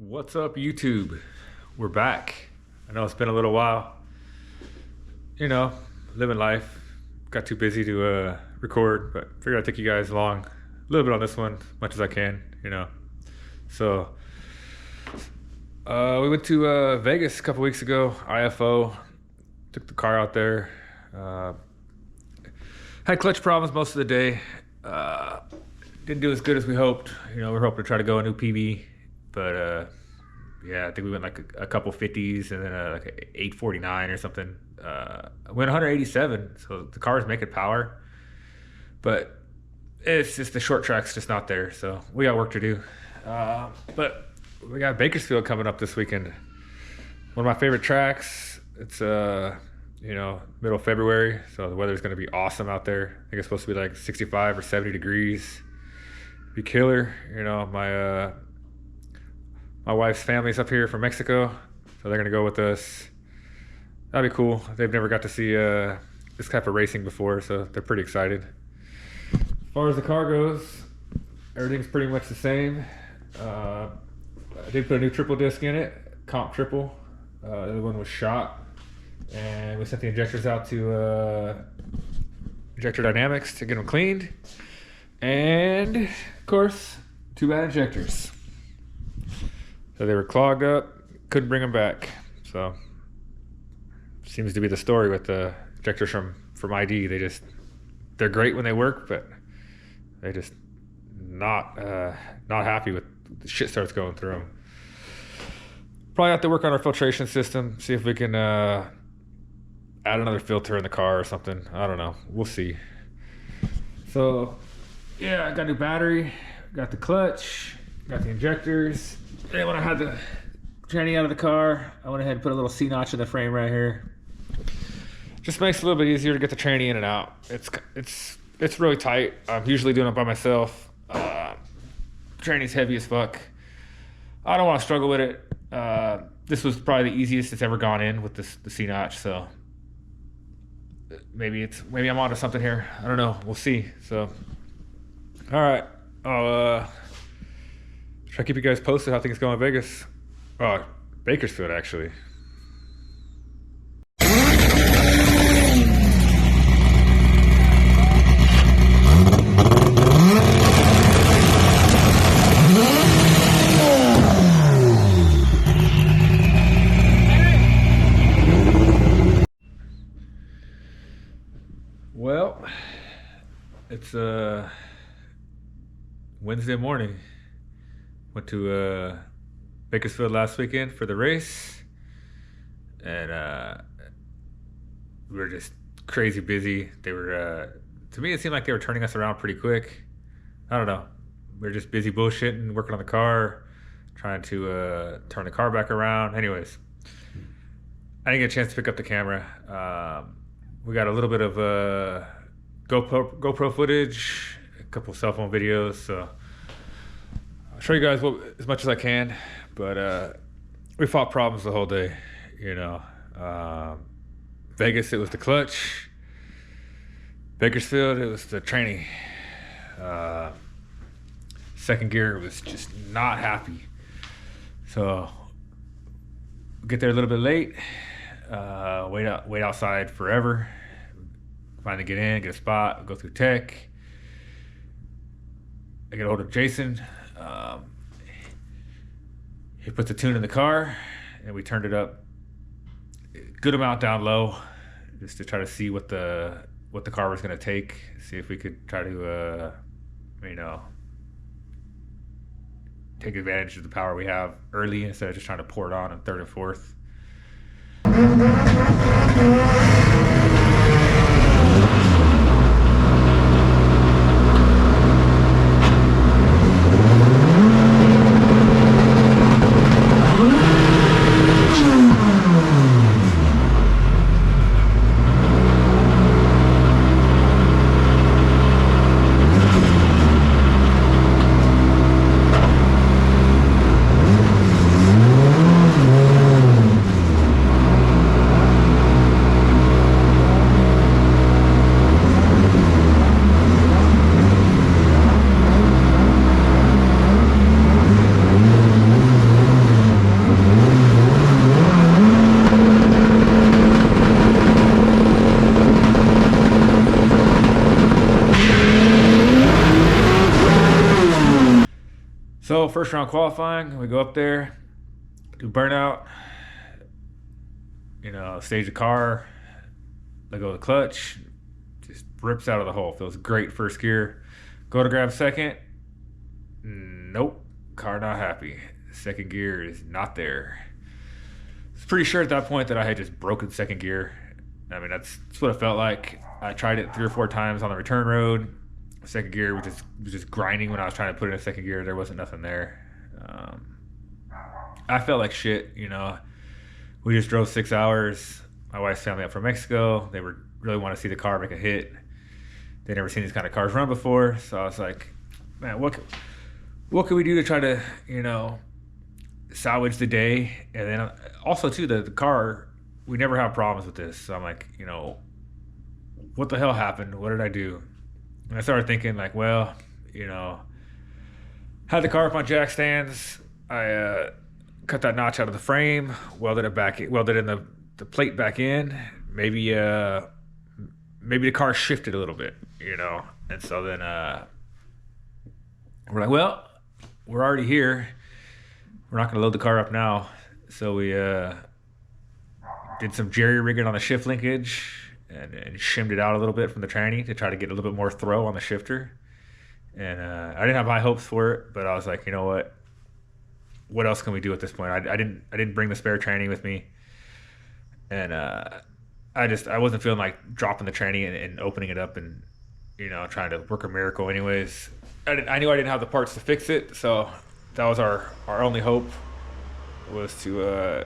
What's up, YouTube? We're back. I know it's been a little while. Living life. Got too busy to record, but figured I'd take you guys along a little bit on this one, as much as I can, So, we went to Vegas a couple weeks ago, IFO. Took the car out there. Had clutch problems most of the day. Didn't do as good as we hoped. We're hoping to try to go a new PB. But I think we went like a couple 50s and then like an 849 or something. Went 187, so the car is making power, but it's just the short track's just not there. So we got work to do. But we got Bakersfield coming up this weekend. One of my favorite tracks. It's middle of February, so the weather's going to be awesome out there. I think it's supposed to be like 65 or 70 degrees. Be killer. My wife's family's up here from Mexico, so they're gonna go with us. That'd be cool. They've never got to see this type of racing before, so they're pretty excited. As far as the car goes, everything's pretty much the same. I did put a new triple disc in it, comp triple. The other one was shot, and we sent the injectors out to Injector Dynamics to get them cleaned. And of course, too bad injectors. So they were clogged up, couldn't bring them back. So seems to be the story with the injectors from ID. They're great when they work, but they just not happy with the shit starts going through them. Probably have to work on our filtration system, see if we can add another filter in the car or something. I don't know. We'll see. So yeah, I got a new battery, got the clutch, got the injectors. And when I had the tranny out of the car, I went ahead and put a little C-notch in the frame right here. Just makes it a little bit easier to get the tranny in and out. It's really tight. I'm usually doing it by myself. Tranny's heavy as fuck. I don't want to struggle with it. This was probably the easiest it's ever gone in with the C-notch, so maybe I'm onto something here. I don't know. We'll see. So, all right. Should I keep you guys posted how things go in Vegas? Bakersfield, actually. Well, it's Wednesday morning. Went to Bakersfield last weekend for the race, and we were just crazy busy. They were, to me, it seemed like they were turning us around pretty quick. I don't know. We were just busy bullshitting, working on the car, trying to turn the car back around. Anyways, I didn't get a chance to pick up the camera. We got a little bit of GoPro footage, a couple cell phone videos, so I'll show you guys as much as I can, but we fought problems the whole day, Vegas, it was the clutch. Bakersfield, it was the tranny. Second gear was just not happy. So get there a little bit late, wait outside forever, finally get in, get a spot, go through tech. I get a hold of Jason. He put the tune in the car, and we turned it up a good amount down low, just to try to see what the car was going to take. See if we could try to, take advantage of the power we have early instead of just trying to pour it on in third and fourth. So first round qualifying, we go up there, do burnout, stage the car, let go of the clutch, just rips out of the hole. Feels great first gear. Go to grab second. Nope. Car not happy. Second gear is not there. I was pretty sure at that point that I had just broken second gear. I mean, that's what it felt like. I tried it 3 or 4 times on the return road. Second gear was just grinding when I was trying to put it in second gear. There wasn't nothing there. I felt like shit. We just drove 6 hours. My wife's family up from Mexico. They really want to see the car make a hit. They'd never seen these kind of cars run before. So I was like, man, what can we do to try to, salvage the day? And then also too, the car, we never have problems with this. So I'm like, what the hell happened? What did I do? And I started thinking like, well, had the car up on jack stands. I cut that notch out of the frame, welded in the plate back in. Maybe the car shifted a little bit, And so then we're like, well, we're already here. We're not going to load the car up now. So we did some jerry rigging on the shift linkage and shimmed it out a little bit from the tranny to try to get a little bit more throw on the shifter. And I didn't have high hopes for it, but I was like, you know what? What else can we do at this point? I didn't bring the spare tranny with me, and I wasn't feeling like dropping the tranny and opening it up and trying to work a miracle. Anyways, I knew I didn't have the parts to fix it, so that was our only hope, was to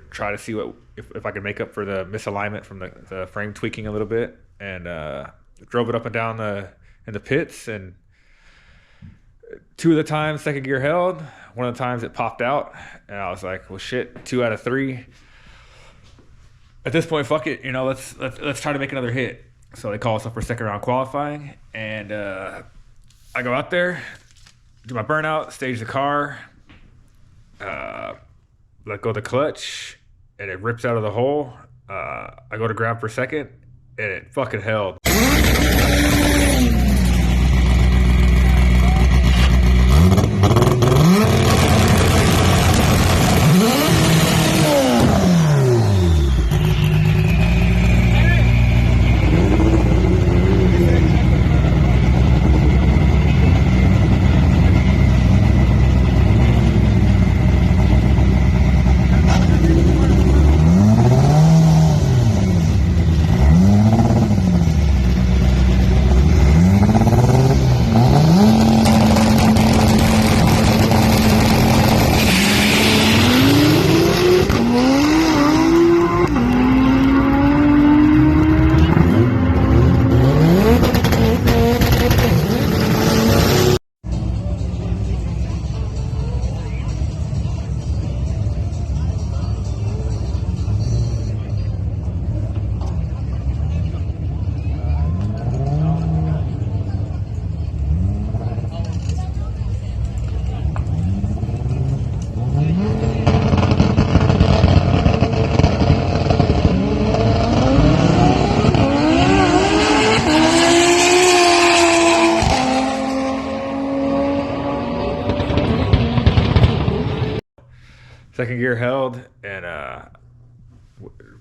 try to see if I could make up for the misalignment from the frame tweaking a little bit, and drove it up and down in the pits, and 2 of the times second gear held. One of the times it popped out, and I was like, well, shit, 2 out of 3. At this point, fuck it, let's try to make another hit. So they call us up for second round qualifying, and I go out there, do my burnout, stage the car, let go of the clutch, and it rips out of the hole. I go to grab for second, and it fucking held. Second gear held, and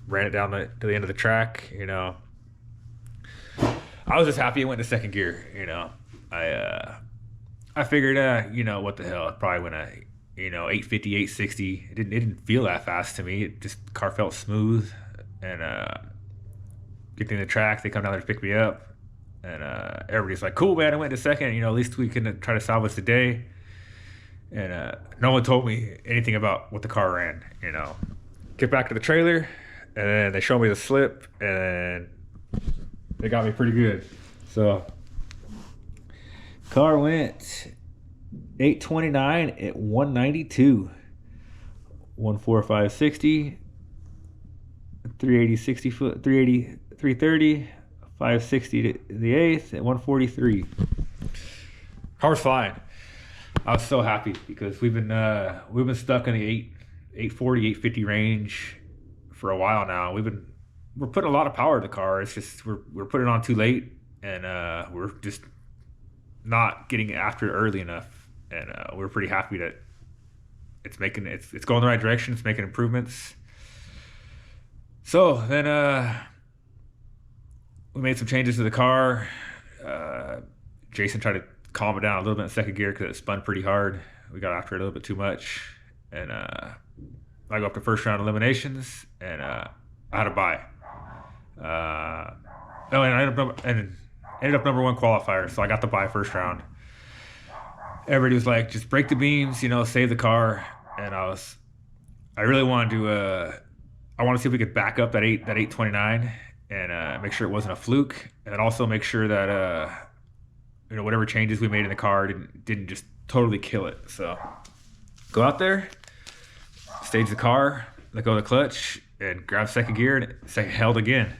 ran it down to the end of the track. I was just happy it went to second gear. I figured, what the hell? It probably went 850, 860. It didn't feel that fast to me. The car felt smooth, and getting to the track, they come down there to pick me up, and everybody's like, "Cool, man! I went to second. At least we can try to salvage the day." And no one told me anything about what the car ran. Get back to the trailer, and then they showed me the slip, and they got me pretty good. So car went 829 at 192, 14560, 380 60 foot, 380 330, 560 to the eighth at 143. Car's fine. I was so happy because we've been stuck in the 840, 850 range for a while now. We're putting a lot of power in the car. It's just we're putting it on too late, and we're just not getting after it early enough. and we're pretty happy that it's going the right direction. It's making improvements. So then we made some changes to the car. Jason tried to calm it down a little bit in second gear because it spun pretty hard. We got after it a little bit too much, and I go up to first round eliminations, and I had a bye. And I ended up number one qualifier, so I got the bye first round. Everybody was like, just break the beams, save the car. And I really wanted to, I want to see if we could back up that 829 and make sure it wasn't a fluke. And then also make sure that, whatever changes we made in the car didn't just totally kill it. So go out there, stage the car, let go of the clutch, and grab second gear, and second held again.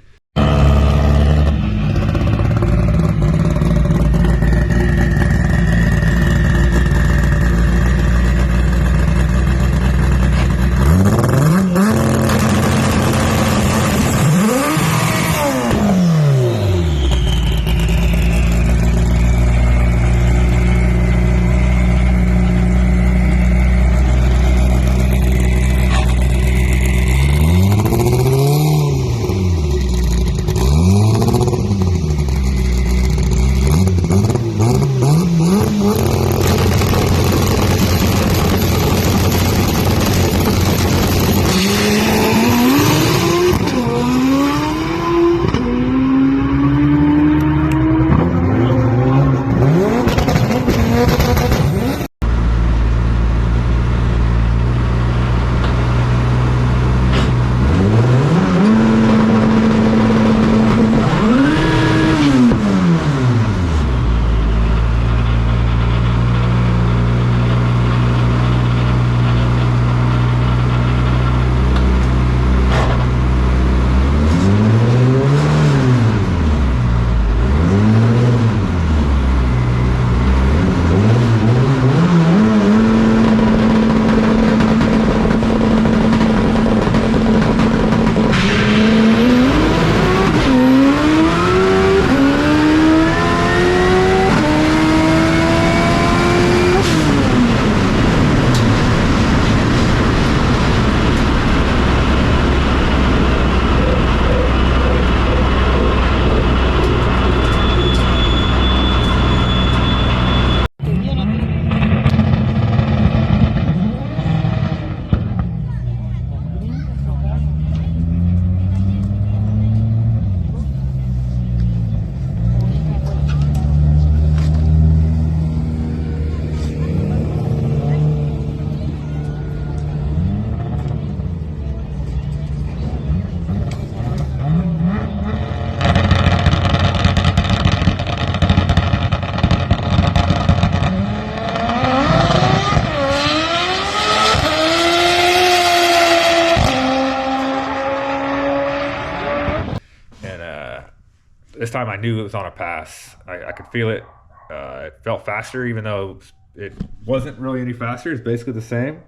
This time I knew it was on a pass. I could feel it. It felt faster, even though it wasn't really any faster. It's basically the same.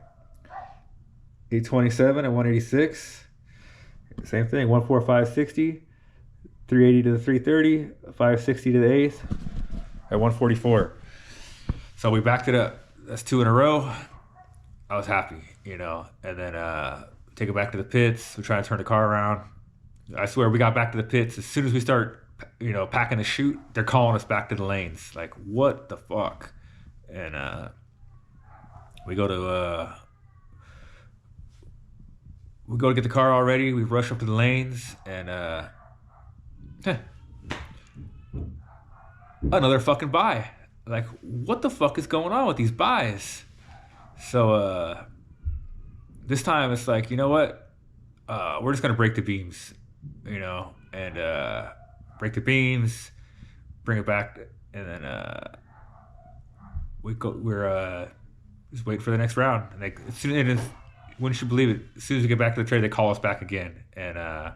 827 and 186. Same thing. 14560, 380 to the 330, 560 to the 8th, at 144. So we backed it up. That's 2 in a row. I was happy, And then take it back to the pits. We try to turn the car around. I swear we got back to the pits. As soon as we start, packing the chute, they're calling us back to the lanes. Like, what the fuck? And we go to get the car all ready. We rush up to the lanes, and another fucking buy. Like, what the fuck is going on with these buys? So this time it's like, you know what? We're just gonna break the beams, and break the beams, bring it back, and then we're just wait for the next round. And wouldn't you believe it? As soon as we get back to the trade, they call us back again, and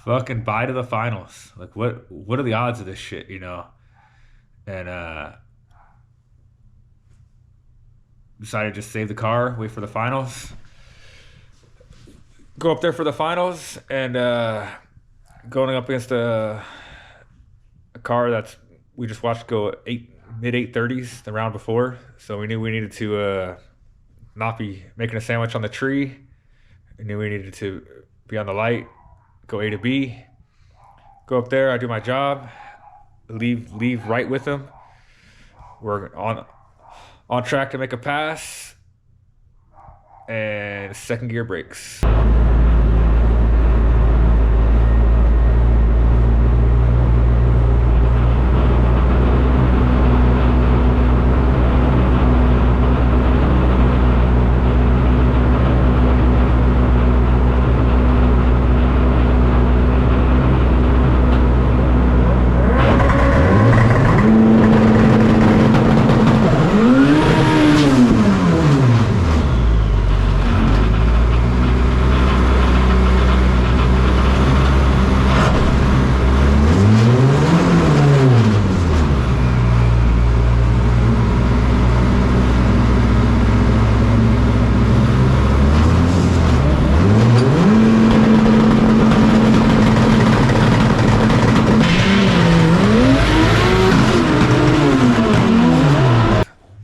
fucking bye to the finals. Like, what are the odds of this shit, And decided to just save the car, wait for the finals. Go up there for the finals, and going up against a car that's we just watched go mid 8:30s the round before, so we knew we needed to not be making a sandwich on the tree. We knew we needed to be on the light, go A to B, go up there. I do my job, leave right with them. We're on track to make a pass, and second gear breaks.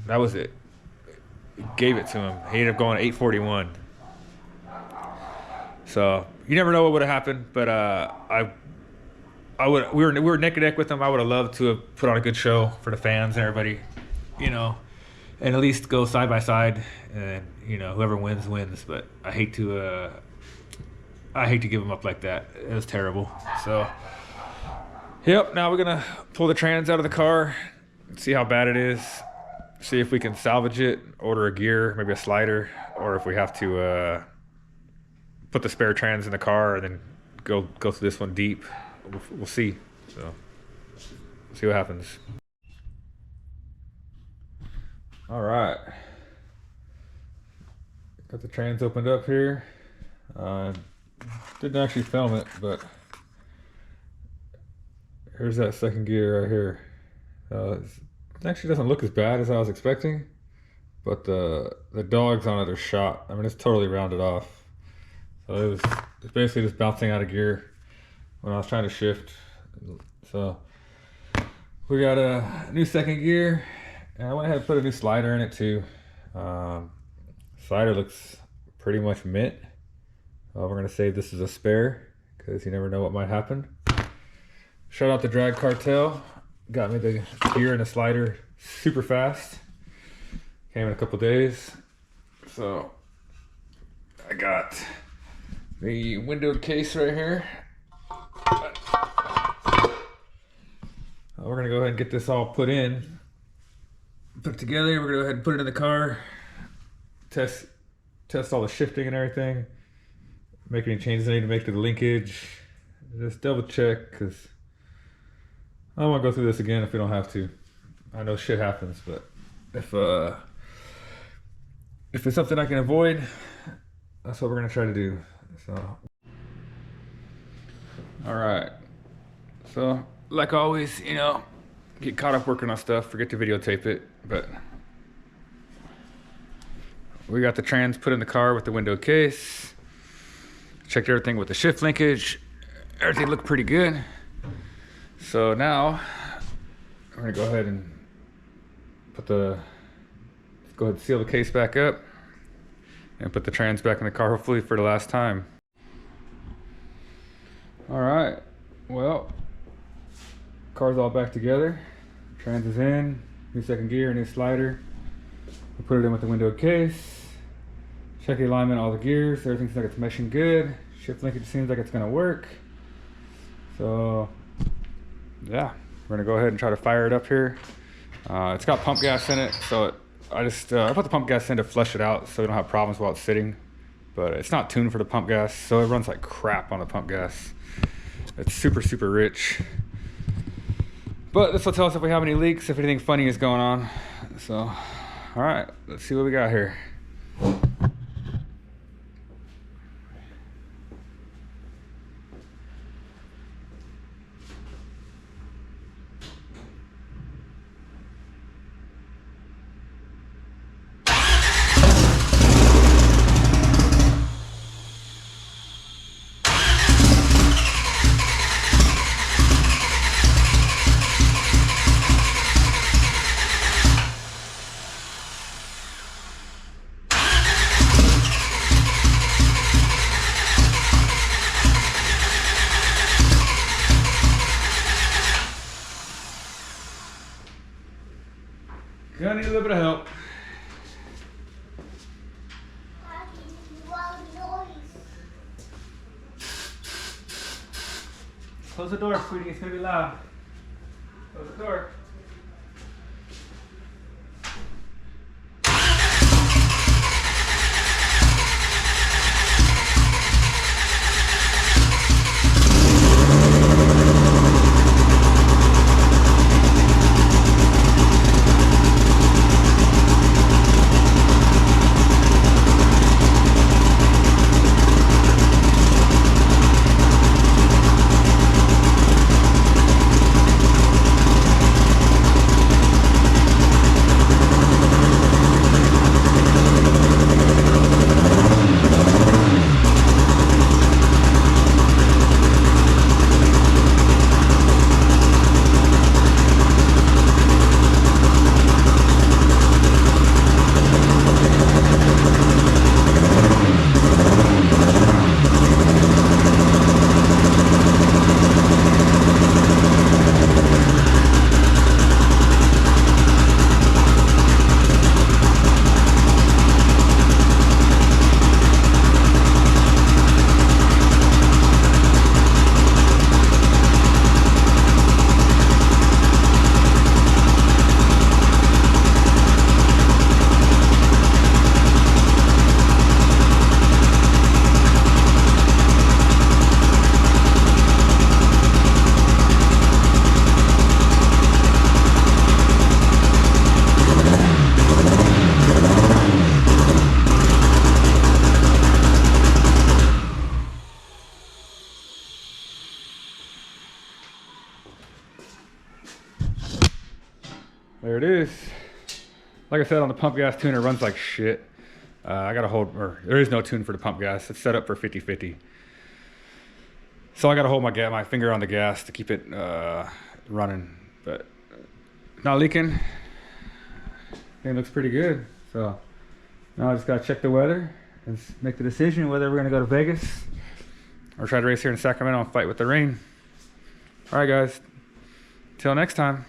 That was it. Gave it to him. He ended up going 841. So you never know what would have happened, but we were neck and neck with him. I would have loved to have put on a good show for the fans and everybody, you know, and at least go side by side, and you know, whoever wins wins. But I hate to give him up like that. It was terrible. So yep. Now we're gonna pull the trans out of the car, see how bad it is. See if we can salvage it, order a gear, maybe a slider, or if we have to put the spare trans in the car and then go through this one deep. We'll see. So see what happens. All right, got the trans opened up here. Didn't actually film it, but here's that second gear right here. It actually doesn't look as bad as I was expecting, but the dogs on it are shot. I mean, it's totally rounded off. So it's basically just bouncing out of gear when I was trying to shift. So we got a new second gear, and I went ahead and put a new slider in it too. Slider looks pretty much mint. We're gonna save this as a spare because you never know what might happen. Shout out the Drag Cartel. Got me the gear and the slider super fast. Came in a couple days. So I got the windowed case right here. We're gonna go ahead and get this all put in. Put it together. We're gonna go ahead and put it in the car. Test all the shifting and everything. Make any changes I need to make to the linkage. Just double check, because I don't want to go through this again if we don't have to. I know shit happens, but if it's something I can avoid, that's what we're gonna try to do. So, all right. So, like always, you know, get caught up working on stuff, forget to videotape it, but we got the trans put in the car with the window case. Checked everything with the shift linkage. Everything looked pretty good. So now we're gonna go ahead and go ahead and seal the case back up and put the trans back in the car, hopefully for the last time. All right, well, car's all back together. Trans is in, new second gear, new slider. We put it in with the window case. Check the alignment, all the gears. Everything seems like it's meshing good. Shift linkage seems like it's gonna work. So yeah, we're gonna go ahead and try to fire it up here. It's got pump gas in it, so I put the pump gas in to flush it out so we don't have problems while it's sitting. But it's not tuned for the pump gas, so it runs like crap on the pump gas. It's super, super rich. But this will tell us if we have any leaks, if anything funny is going on. So, all right, let's see what we got here. Gonna need a little bit of help. Close the door, sweetie. It's gonna be loud. Close the door. There it is. Like I said, on the pump gas tune, it runs like shit. I gotta hold, or there is no tune for the pump gas. It's set up for 50-50. So I gotta hold my finger on the gas to keep it running. But not leaking. It looks pretty good. So now I just gotta check the weather and make the decision whether we're gonna go to Vegas or try to race here in Sacramento and fight with the rain. All right, guys. Till next time.